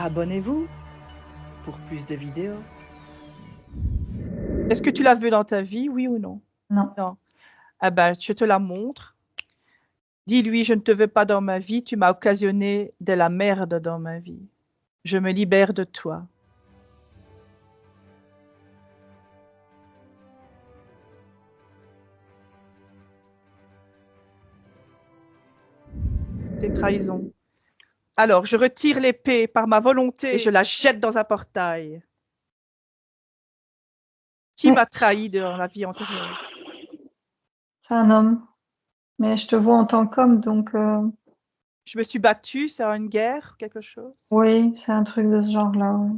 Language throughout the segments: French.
Abonnez-vous pour plus de vidéos. Est-ce que tu l'as vu dans ta vie, oui ou non? Non. Non. Ah ben, je te la montre. Dis-lui, je ne te veux pas dans ma vie, tu m'as occasionné de la merde dans ma vie. Je me libère de toi. C'est trahison. Alors, je retire l'épée par ma volonté et je la jette dans un portail. Qui m'a trahi dans la vie antérieure? C'est un homme. Mais je te vois en tant qu'homme, donc Je me suis battue, c'est une guerre, quelque chose? oui, c'est un truc de ce genre-là. Ouais.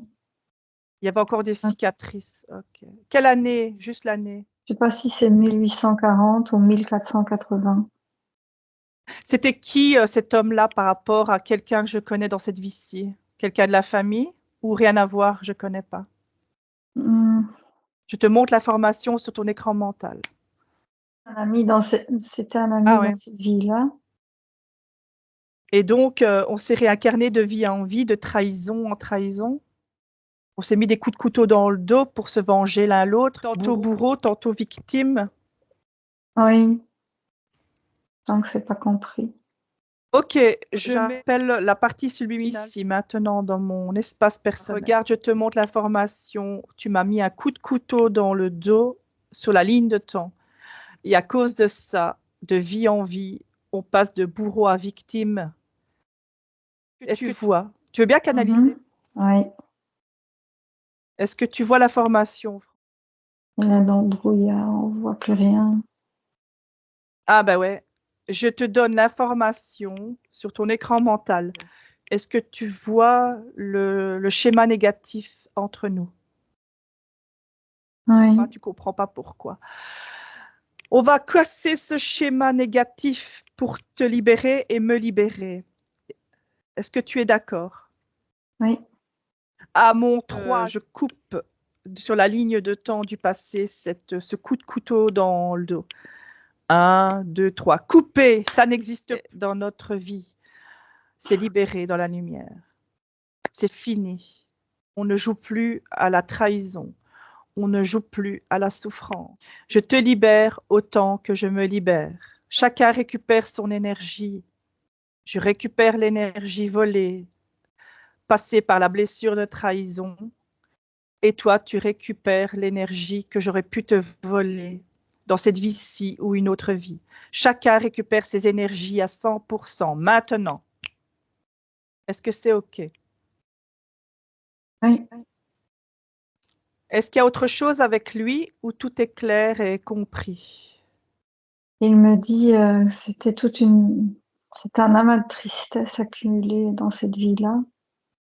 Il y avait encore des cicatrices. Ok. Quelle année? Juste l'année. Je sais pas si c'est 1840 ou 1480. C'était qui cet homme-là par rapport à quelqu'un que je connais dans cette vie-ci? Quelqu'un de la famille ou rien à voir, je connais pas. Je te montre l'information sur ton écran mental. C'était un ami Ah ouais. dans cette vie-là. Et donc, on s'est réincarné de vie en vie, de trahison en trahison. On s'est mis des coups de couteau dans le dos pour se venger l'un l'autre, tantôt bourreau, tantôt victime. Oui. Tant que c'est pas compris. Ok, je m'appelle la partie subliminale maintenant dans mon espace personnel. Regarde, je te montre l'information. Tu m'as mis un coup de couteau dans le dos sur la ligne de temps. Et à cause de ça, de vie en vie, on passe de bourreau à victime. Est-ce que tu vois? Tu veux bien canaliser? Oui. Est-ce que tu vois l'information? Il est dans le brouillard, on voit plus rien. Ah bah ouais. Je te donne l'information sur ton écran mental. Est-ce que tu vois le schéma négatif entre nous? Oui. Tu comprends pas pourquoi. On va casser ce schéma négatif pour te libérer et me libérer. Est-ce que tu es d'accord? Oui. À mon 3, je coupe sur la ligne de temps du passé ce coup de couteau dans le dos. 1, 2, 3. Couper, ça n'existe pas dans notre vie. C'est libéré dans la lumière. C'est fini. On ne joue plus à la trahison. On ne joue plus à la souffrance. Je te libère autant que je me libère. Chacun récupère son énergie. Je récupère l'énergie volée, passée par la blessure de trahison. Et toi, tu récupères l'énergie que j'aurais pu te voler dans cette vie-ci ou une autre vie. Chacun récupère ses énergies à 100% maintenant. Est-ce que c'est OK? Oui. Est-ce qu'il y a autre chose avec lui ou tout est clair et compris? Il me dit c'était un amas de tristesse accumulé dans cette vie-là.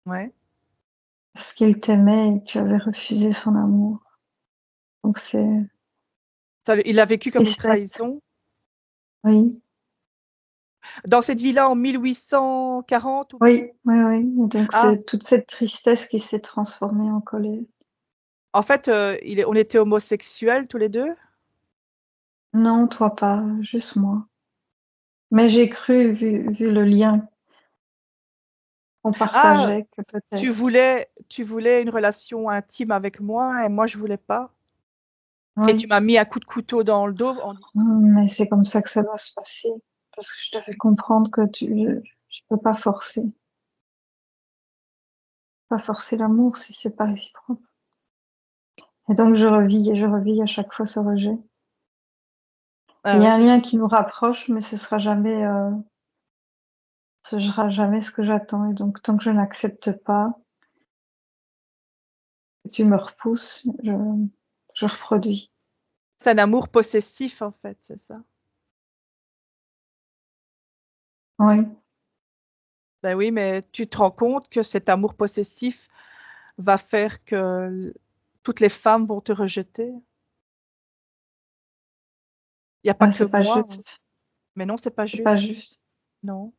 Ouais. Parce qu'il t'aimait et tu avais refusé son amour. Donc Il a vécu comme une tristesse. trahison. Oui. Dans cette vie-là en 1840 ou... Oui. Et donc c'est toute cette tristesse qui s'est transformée en colère. En fait, on était homosexuels tous les deux? Non, toi pas, juste moi. Mais j'ai cru, vu le lien qu'on partageait, que peut-être. Tu voulais une relation intime avec moi et moi je voulais pas. Oui. Et tu m'as mis un coup de couteau dans le dos en disant... Mais c'est comme ça que ça doit se passer. Parce que je devais comprendre que je peux pas forcer. Pas forcer l'amour si c'est pas réciproque. Et donc je revis à chaque fois ce rejet. Il y a un lien qui nous rapproche, mais ce sera jamais ce que j'attends. Et donc tant que je n'accepte pas, que tu me repousses, je reproduis. C'est un amour possessif en fait, c'est ça? Oui. Ben oui, mais tu te rends compte que cet amour possessif va faire que toutes les femmes vont te rejeter? Il n'y a pas que pas moi. juste. Mais non, c'est pas C'est pas juste. juste. Non.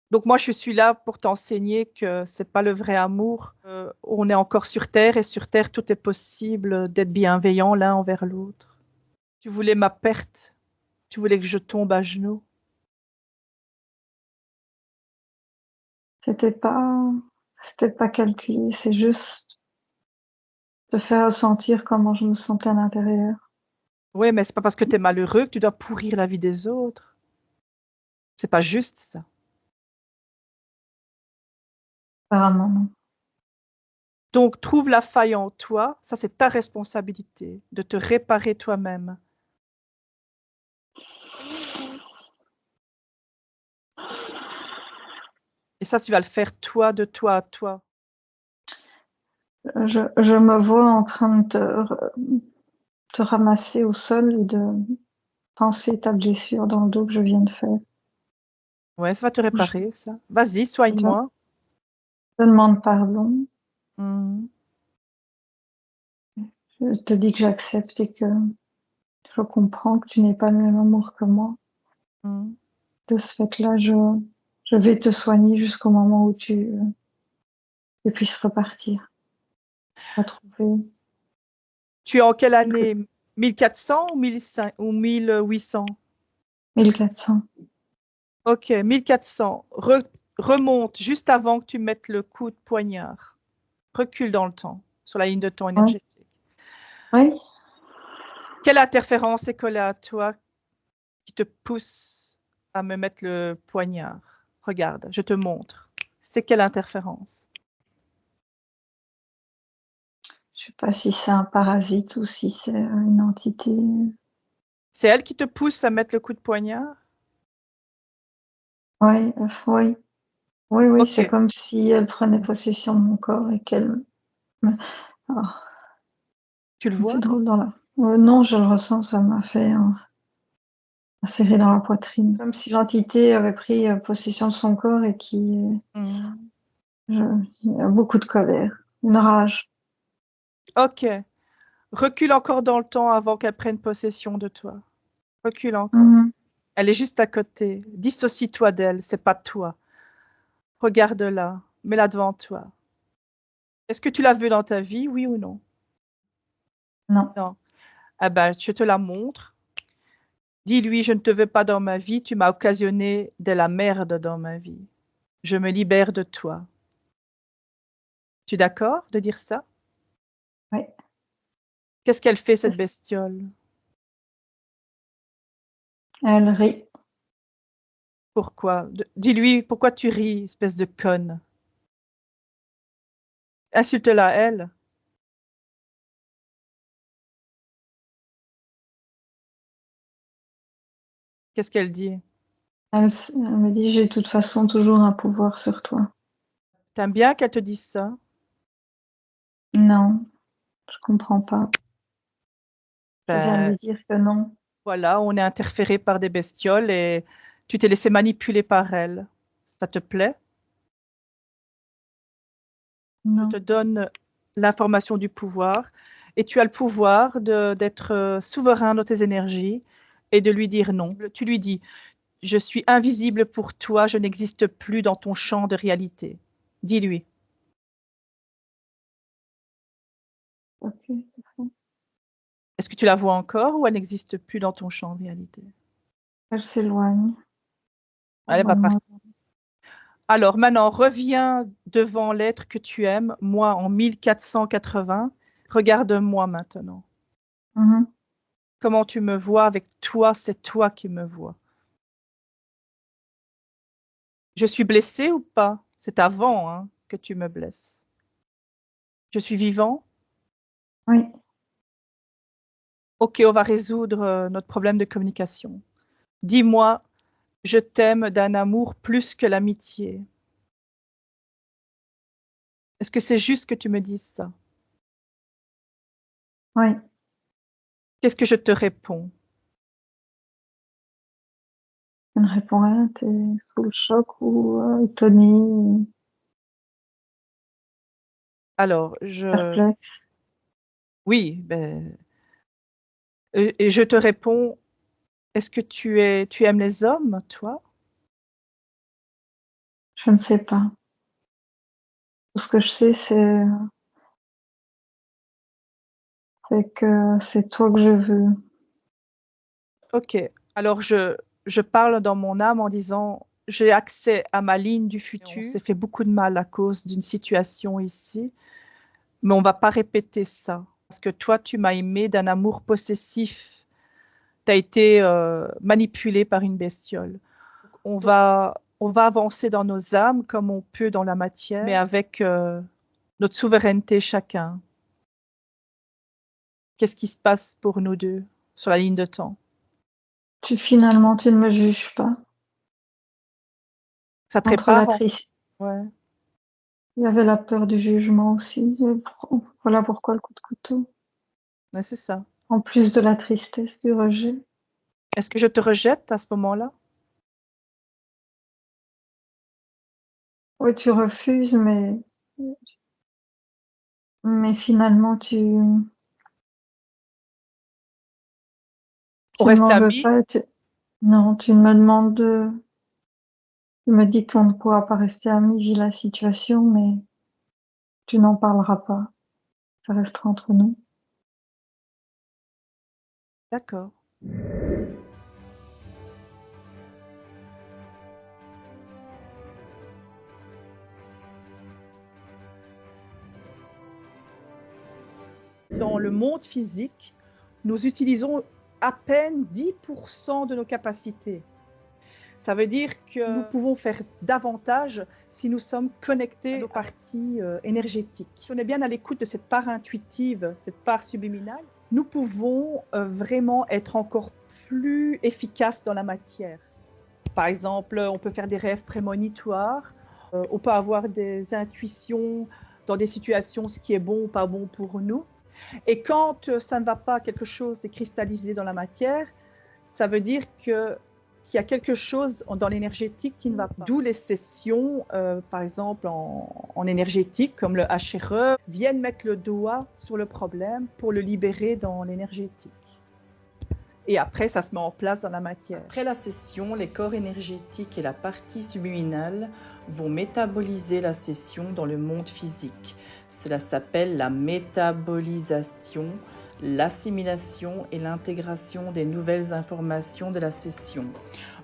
Donc moi, je suis là pour t'enseigner que c'est pas le vrai amour. On est encore sur Terre et sur Terre, tout est possible d'être bienveillant l'un envers l'autre. Tu voulais ma perte. Tu voulais que je tombe à genoux. C'était pas calculé, c'est juste de faire ressentir comment je me sentais à l'intérieur. Oui, mais c'est pas parce que tu es malheureux que tu dois pourrir la vie des autres. C'est pas juste ça. Apparemment, non. Donc, trouve la faille en toi. Ça, c'est ta responsabilité de te réparer toi-même. Et ça, tu vas le faire toi, de toi à toi. Je me vois en train de te ramasser au sol et de penser ta blessure dans le dos que je viens de faire. Ouais, ça va te Je réparer, ça. Vas-y, te soigne-moi. demande pardon. Mhm. Je te dis que j'accepte et que je comprends que tu n'es pas le même amour que moi. Mhm. De ce fait-là, je vais te soigner jusqu'au moment où tu puisses repartir, retrouver Tu es en quelle année? 1400 ou 1500 ou 1800? 1400. Ok, 1400. Remonte juste avant que tu mettes le coup de poignard. Recule dans le temps, sur la ligne de temps Oui, énergétique. oui. Quelle interférence est collée à toi qui te pousse à me mettre le poignard? Regarde, je te montre. C'est quelle interférence? Je sais pas si c'est un parasite ou si c'est une entité. C'est elle qui te pousse à mettre le coup de poignard? Oui, oui, oui, oui. C'est Ok, comme si elle prenait possession de mon corps et qu'elle. Oh, tu le ça me fait vois? drôle dans la. Non, je le ressens. Ça m'a fait serrer dans la poitrine, comme si l'entité avait pris possession de son corps et qui. Hmm. Il y a beaucoup de colère, une rage. Ok, recule encore dans le temps avant qu'elle prenne possession de toi. Recule encore. Mhm. Elle est juste à côté. Dissocie-toi d'elle, c'est pas toi. Regarde-la, mets-la devant toi. Est-ce que tu l'as vue dans ta vie, oui ou non? Non, Non. Ah ben, je te la montre. Dis-lui, je ne te veux pas dans ma vie, tu m'as occasionné de la merde dans ma vie. Je me libère de toi. Tu es d'accord de dire ça? oui. Qu'est-ce qu'elle fait, cette bestiole? Elle rit. Pourquoi? Dis-lui, pourquoi tu ris, espèce de conne? Insulte-la, elle. Qu'est-ce qu'elle dit? Elle me dit, j'ai de toute façon toujours un pouvoir sur toi. T'aimes bien qu'elle te dise ça? Non, je comprends pas. Je viens de Ben, lui dire que non. voilà, on est interféré par des bestioles et tu t'es laissé manipuler par elles. Ça te plaît? Je te Non. donne l'information du pouvoir et tu as le pouvoir d'être souverain dans tes énergies et de lui dire non. Tu lui dis, je suis invisible pour toi, je n'existe plus dans ton champ de réalité. Dis-lui. Ok, c'est ça. Est-ce que tu la vois encore ou elle n'existe plus dans ton champ de réalité? Elle s'éloigne. Elle Moins va de moins. partir. Alors maintenant, reviens devant l'être que tu aimes, moi en 1480. Regarde-moi maintenant. Mhm. Comment tu me vois avec toi, c'est toi qui me vois. Je suis blessée ou pas? C'est avant hein, que tu me blesses. Je suis vivant? Oui, Ok, on va résoudre notre problème de communication. Dis-moi, je t'aime d'un amour plus que l'amitié. Est-ce que c'est juste que tu me dises ça? oui. Qu'est-ce que je te réponds? Je ne réponds rien, t'es sous le choc ou étonné, Alors, perplexe. oui, ben, et je te réponds, est-ce que tu aimes les hommes, toi? Je ne sais pas. Tout ce que je sais, c'est que c'est toi que je veux. Ok. Alors, je parle dans mon âme en disant, j'ai accès à ma ligne du futur. On s'est fait beaucoup de mal à cause d'une situation ici, mais on ne va pas répéter ça. Parce que toi, tu m'as aimé d'un amour possessif. Tu as été manipulé par une bestiole. On va avancer dans nos âmes comme on peut dans la matière, mais avec notre souveraineté chacun. Qu'est-ce qui se passe pour nous deux sur la ligne de temps? Finalement, tu ne me juges pas. Ça te Entre répare? la tristesse. Ouais. Il y avait la peur du jugement aussi. Voilà pourquoi le coup de couteau. Ouais, c'est ça. En plus de la tristesse, du rejet. Est-ce que je te rejette à ce moment-là? Oui, tu refuses, mais finalement, tu On ne reste m'en veux amis? pas. Non, tu me demandes tu me dis qu'on ne pourra pas rester amis vu la situation, mais tu n'en parleras pas. Ça restera entre nous. D'accord. Dans le monde physique, nous utilisons à peine 10% de nos capacités. Ça veut dire que nous pouvons faire davantage si nous sommes connectés à nos parties énergétiques. Si on est bien à l'écoute de cette part intuitive, cette part subliminale, nous pouvons vraiment être encore plus efficaces dans la matière. Par exemple, on peut faire des rêves prémonitoires, on peut avoir des intuitions dans des situations, ce qui est bon ou pas bon pour nous. Et quand ça ne va pas, quelque chose est cristallisé dans la matière, ça veut dire qu'il y a quelque chose dans l'énergétique qui ne va pas. D'où les sessions, par exemple en énergétique, comme le HRE, viennent mettre le doigt sur le problème pour le libérer dans l'énergétique. Et après, ça se met en place dans la matière. Après la session, les corps énergétiques et la partie subliminale vont métaboliser la session dans le monde physique. Cela s'appelle la métabolisation, l'assimilation et l'intégration des nouvelles informations de la session.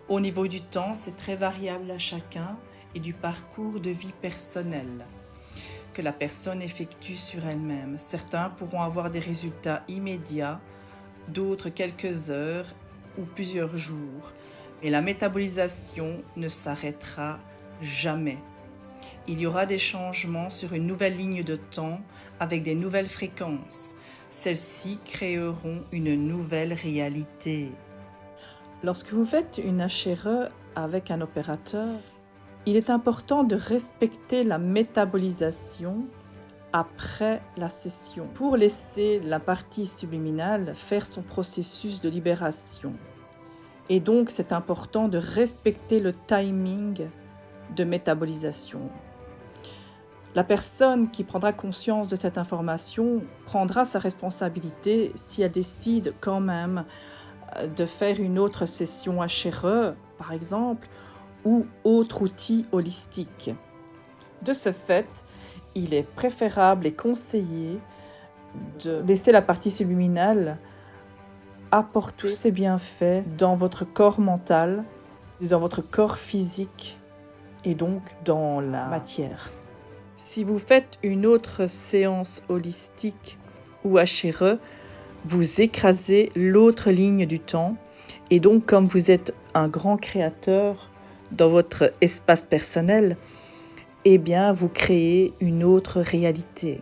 Au niveau du temps, c'est très variable à chacun et du parcours de vie personnel que la personne effectue sur elle-même. Certains pourront avoir des résultats immédiats, d'autres quelques heures ou plusieurs jours. Mais la métabolisation ne s'arrêtera jamais. Il y aura des changements sur une nouvelle ligne de temps avec des nouvelles fréquences. Celles-ci créeront une nouvelle réalité. Lorsque vous faites une HRE avec un opérateur, il est important de respecter la métabolisation après la session pour laisser la partie subliminale faire son processus de libération. Et donc, c'est important de respecter le timing de métabolisation. La personne qui prendra conscience de cette information prendra sa responsabilité si elle décide quand même de faire une autre session HRE, par exemple, ou autre outil holistique. De ce fait, il est préférable et conseillé de laisser la partie subliminale apporter tous ses bienfaits dans votre corps mental, dans votre corps physique et donc dans la matière. Si vous faites une autre séance holistique ou HRE, vous écrasez l'autre ligne du temps et donc comme vous êtes un grand créateur dans votre espace personnel, eh bien, vous créez une autre réalité.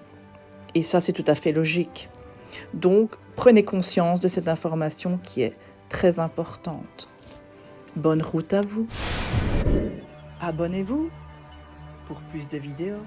Et ça, c'est tout à fait logique. Donc, prenez conscience de cette information qui est très importante. Bonne route à vous. Abonnez-vous pour plus de vidéos.